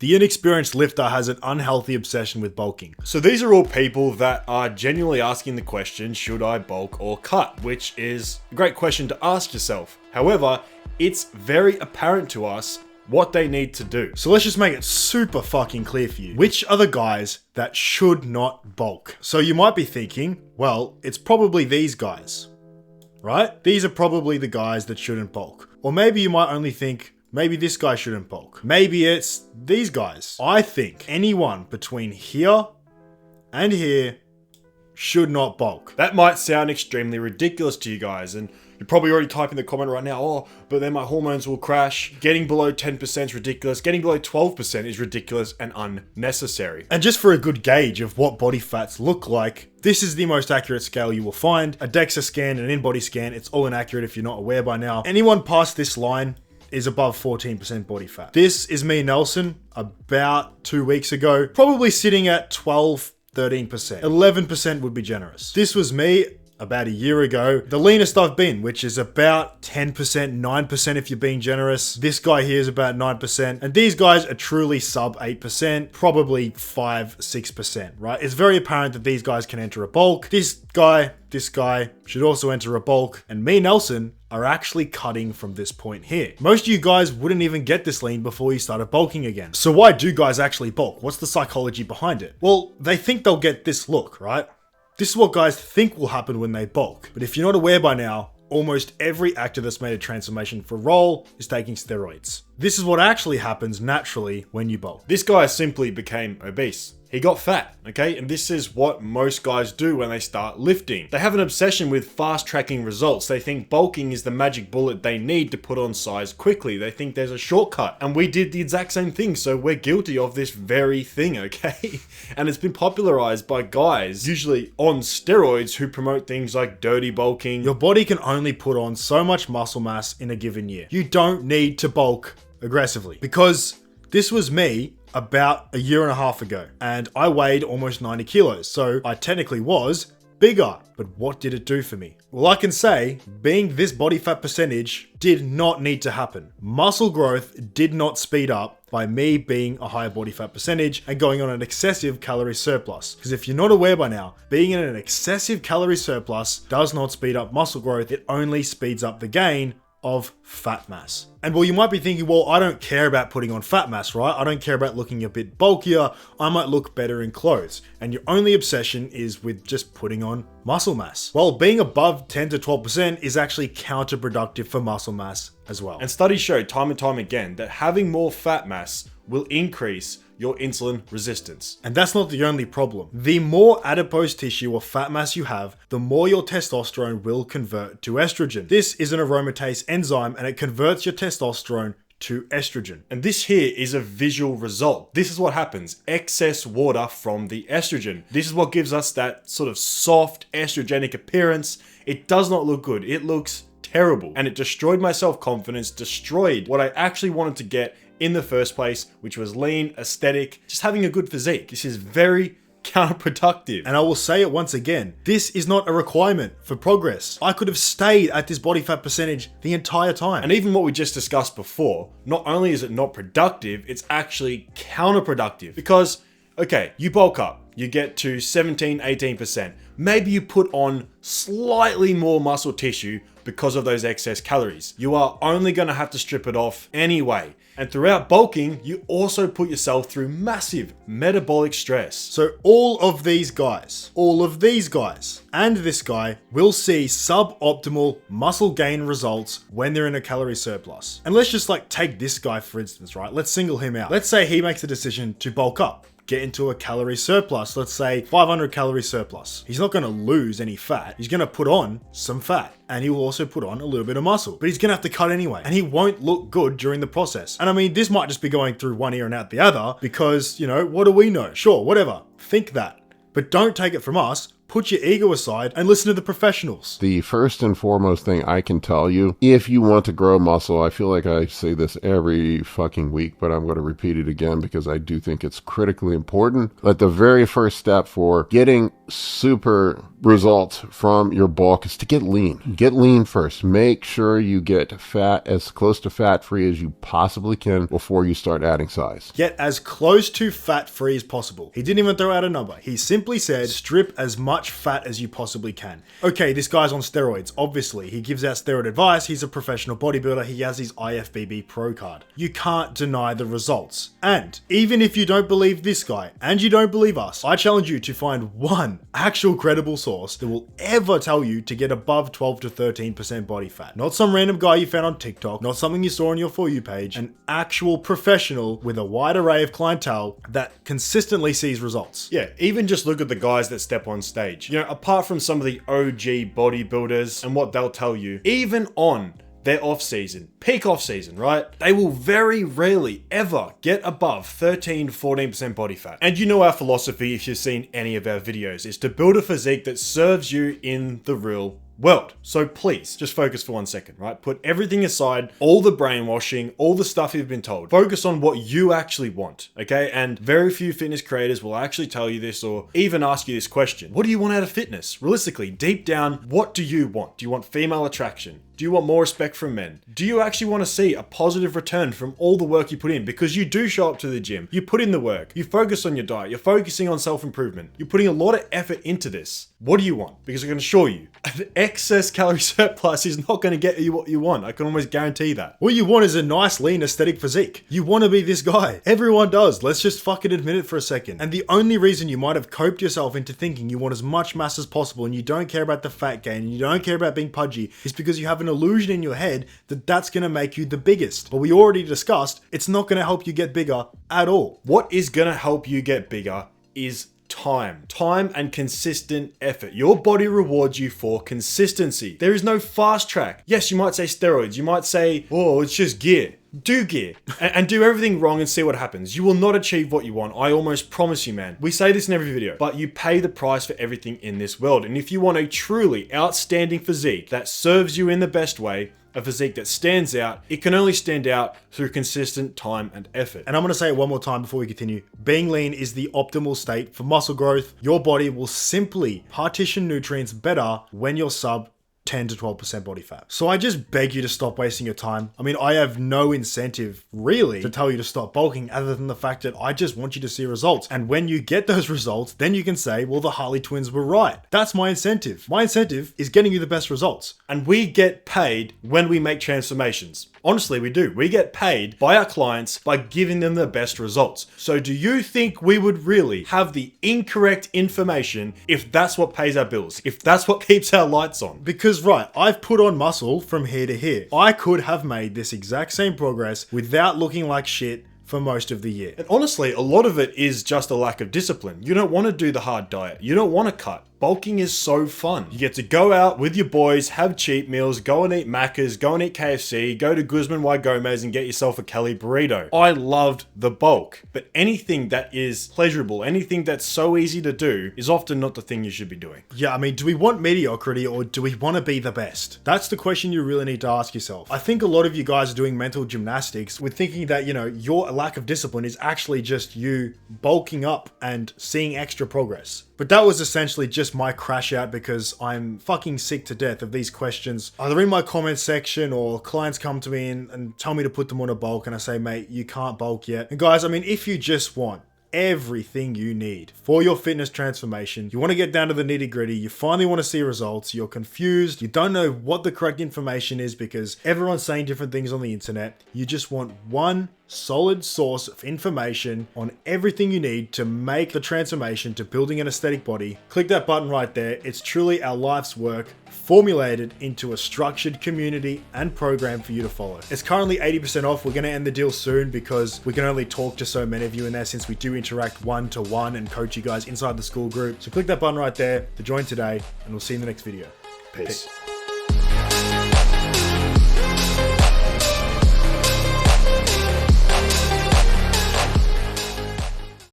The inexperienced lifter has an unhealthy obsession with bulking. So these are all people that are genuinely asking the question, should I bulk or cut? Which is a great question to ask yourself. However, it's very apparent to us what they need to do. So let's just make it super fucking clear for you. Which are the guys that should not bulk? So you might be thinking, well, it's probably these guys, right? These are probably the guys that shouldn't bulk. Or maybe you might only think, maybe this guy shouldn't bulk. Maybe it's these guys. I think anyone between here and here should not bulk. That might sound extremely ridiculous to you guys, and you're probably already typing the comment right now, oh, but then my hormones will crash. Getting below 10% is ridiculous. Getting below 12% is ridiculous and unnecessary. And just for a good gauge of what body fats look like, this is the most accurate scale you will find. A DEXA scan and an in-body scan, it's all inaccurate if you're not aware by now. Anyone past this line is above 14% body fat. This is me, Nelson, about 2 weeks ago, probably sitting at 12, 13%. 11% would be generous. This was me about a year ago, the leanest I've been, which is about 10%, 9% if you're being generous. This guy here is about 9%. And these guys are truly sub 8%, probably 5, 6%, right? It's very apparent that these guys can enter a bulk. This guy should also enter a bulk. And me, Nelson, are actually cutting from this point here. Most of you guys wouldn't even get this lean before you started bulking again. So why do guys actually bulk? What's the psychology behind it? Well, they think they'll get this look, right? This is what guys think will happen when they bulk. But if you're not aware by now, almost every actor that's made a transformation for role is taking steroids. This is what actually happens naturally when you bulk. This guy simply became obese. He got fat, okay? And this is what most guys do when they start lifting. They have an obsession with fast tracking results. They think bulking is the magic bullet they need to put on size quickly. They think there's a shortcut. And we did the exact same thing, so we're guilty of this very thing, okay? And it's been popularized by guys, usually on steroids, who promote things like dirty bulking. Your body can only put on so much muscle mass in a given year. You don't need to bulk aggressively, because this was me about a year and a half ago, and I weighed almost 90 kilos, so I technically was bigger. But what did it do for me? Well, I can say being this body fat percentage did not need to happen. Muscle growth did not speed up by me being a higher body fat percentage and going on an excessive calorie surplus. Because if you're not aware by now, being in an excessive calorie surplus does not speed up muscle growth. It only speeds up the gain of fat mass. And well, you might be thinking, well, I don't care about putting on fat mass, right? I don't care about looking a bit bulkier. I might look better in clothes. And your only obsession is with just putting on muscle mass. Well, being above 10 to 12% is actually counterproductive for muscle mass as well. And studies show time and time again that having more fat mass will increase your insulin resistance. And that's not the only problem. The more adipose tissue or fat mass you have, the more your testosterone will convert to estrogen. This is an aromatase enzyme, and it converts your testosterone to estrogen. And this here is a visual result. This is what happens. Excess water from the estrogen. This is what gives us that sort of soft estrogenic appearance. It does not look good. It looks terrible. And it destroyed my self-confidence, destroyed what I actually wanted to get in the first place, which was lean, aesthetic, just having a good physique. This is very counterproductive. And I will say it once again, this is not a requirement for progress. I could have stayed at this body fat percentage the entire time. And even what we just discussed before, not only is it not productive, it's actually counterproductive. Because, okay, you bulk up, you get to 17, 18%. Maybe you put on slightly more muscle tissue because of those excess calories. You are only gonna have to strip it off anyway. And throughout bulking, you also put yourself through massive metabolic stress. So all of these guys, and this guy will see suboptimal muscle gain results when they're in a calorie surplus. And let's just take this guy for instance, right? Let's single him out. Let's say he makes a decision to bulk up, get into a calorie surplus, let's say 500 calorie surplus. He's not gonna lose any fat. He's gonna put on some fat, and he will also put on a little bit of muscle, but he's gonna have to cut anyway, and he won't look good during the process. And I mean, this might just be going through one ear and out the other because, what do we know? Sure, whatever, think that. But don't take it from us. Put your ego aside and listen to the professionals. The first and foremost thing I can tell you, if you want to grow muscle, I feel like I say this every fucking week, but I'm going to repeat it again because I do think it's critically important. But the very first step for getting super results from your bulk is to get lean. Get lean first. Make sure you get fat as close to fat-free as you possibly can before you start adding size. Get as close to fat-free as possible. He didn't even throw out a number. He simply said, strip as much fat as you possibly can. Okay, this guy's on steroids. Obviously, he gives out steroid advice. He's a professional bodybuilder. He has his IFBB Pro card. You can't deny the results. And even if you don't believe this guy, and you don't believe us, I challenge you to find one actual credible source that will ever tell you to get above 12 to 13% body fat. Not some random guy you found on TikTok, not something you saw on your For You page, an actual professional with a wide array of clientele that consistently sees results. Yeah, even just look at the guys that step on stage. You know, apart from some of the OG bodybuilders and what they'll tell you, even on their off-season, peak off-season, right? They will very rarely ever get above 13 to 14% body fat. And you know our philosophy, if you've seen any of our videos, is to build a physique that serves you in the real world. So please, just focus for 1 second, right? Put everything aside, all the brainwashing, all the stuff you've been told. Focus on what you actually want, okay? And very few fitness creators will actually tell you this or even ask you this question. What do you want out of fitness? Realistically, deep down, what do you want? Do you want female attraction? Do you want more respect from men? Do you actually want to see a positive return from all the work you put in? Because you do show up to the gym, you put in the work, you focus on your diet, you're focusing on self-improvement, you're putting a lot of effort into this. What do you want? Because I can assure you, an excess calorie surplus is not going to get you what you want. I can almost guarantee that. What you want is a nice, lean, aesthetic physique. You want to be this guy. Everyone does. Let's just fucking admit it for a second. And the only reason you might have coped yourself into thinking you want as much mass as possible and you don't care about the fat gain and you don't care about being pudgy is because you have an illusion in your head that that's going to make you the biggest. But we already discussed, it's not going to help you get bigger at all. What is going to help you get bigger is time and consistent effort. Your body rewards you for consistency. There is no fast track. Yes, you might say steroids. You might say, oh, it's just gear. Do gear and do everything wrong and see what happens. You will not achieve what you want. I almost promise you, man. We say this in every video, but you pay the price for everything in this world. And if you want a truly outstanding physique that serves you in the best way, a physique that stands out, it can only stand out through consistent time and effort. And I'm going to say it one more time before we continue. Being lean is the optimal state for muscle growth. Your body will simply partition nutrients better when you're sub 10 to 12% body fat. So I just beg you to stop wasting your time. I mean, I have no incentive really to tell you to stop bulking other than the fact that I just want you to see results. And when you get those results, then you can say, well, the Harley twins were right. That's my incentive. My incentive is getting you the best results. And we get paid when we make transformations. Honestly, we do. We get paid by our clients by giving them the best results. So do you think we would really have the incorrect information if that's what pays our bills? If that's what keeps our lights on? Because right, I've put on muscle from here to here. I could have made this exact same progress without looking like shit for most of the year. And honestly, a lot of it is just a lack of discipline. You don't want to do the hard diet. You don't want to cut. Bulking is so fun. You get to go out with your boys, have cheat meals, go and eat Macca's, go and eat KFC, go to Guzman y Gomez and get yourself a Kelly burrito. I loved the bulk, but anything that is pleasurable, anything that's so easy to do is often not the thing you should be doing. Yeah, I mean, do we want mediocrity or do we want to be the best? That's the question you really need to ask yourself. I think a lot of you guys are doing mental gymnastics with thinking that, you know, your lack of discipline is actually just you bulking up and seeing extra progress. But that was essentially just my crash out because I'm fucking sick to death of these questions. Either in my comment section or clients come to me and tell me to put them on a bulk and I say, mate, you can't bulk yet. And guys, I mean, if you just want everything you need for your fitness transformation, you want to get down to the nitty gritty, you finally want to see results, you're confused, you don't know what the correct information is because everyone's saying different things on the internet, you just want one solid source of information on everything you need to make the transformation to building an aesthetic body, click that button right there. It's truly our life's work formulated into a structured community and program for you to follow. It's currently 80% off. We're going to end the deal soon because we can only talk to so many of you in there since we do interact one-to-one and coach you guys inside the school group. So click that button right there to join today and we'll see you in the next video. Peace.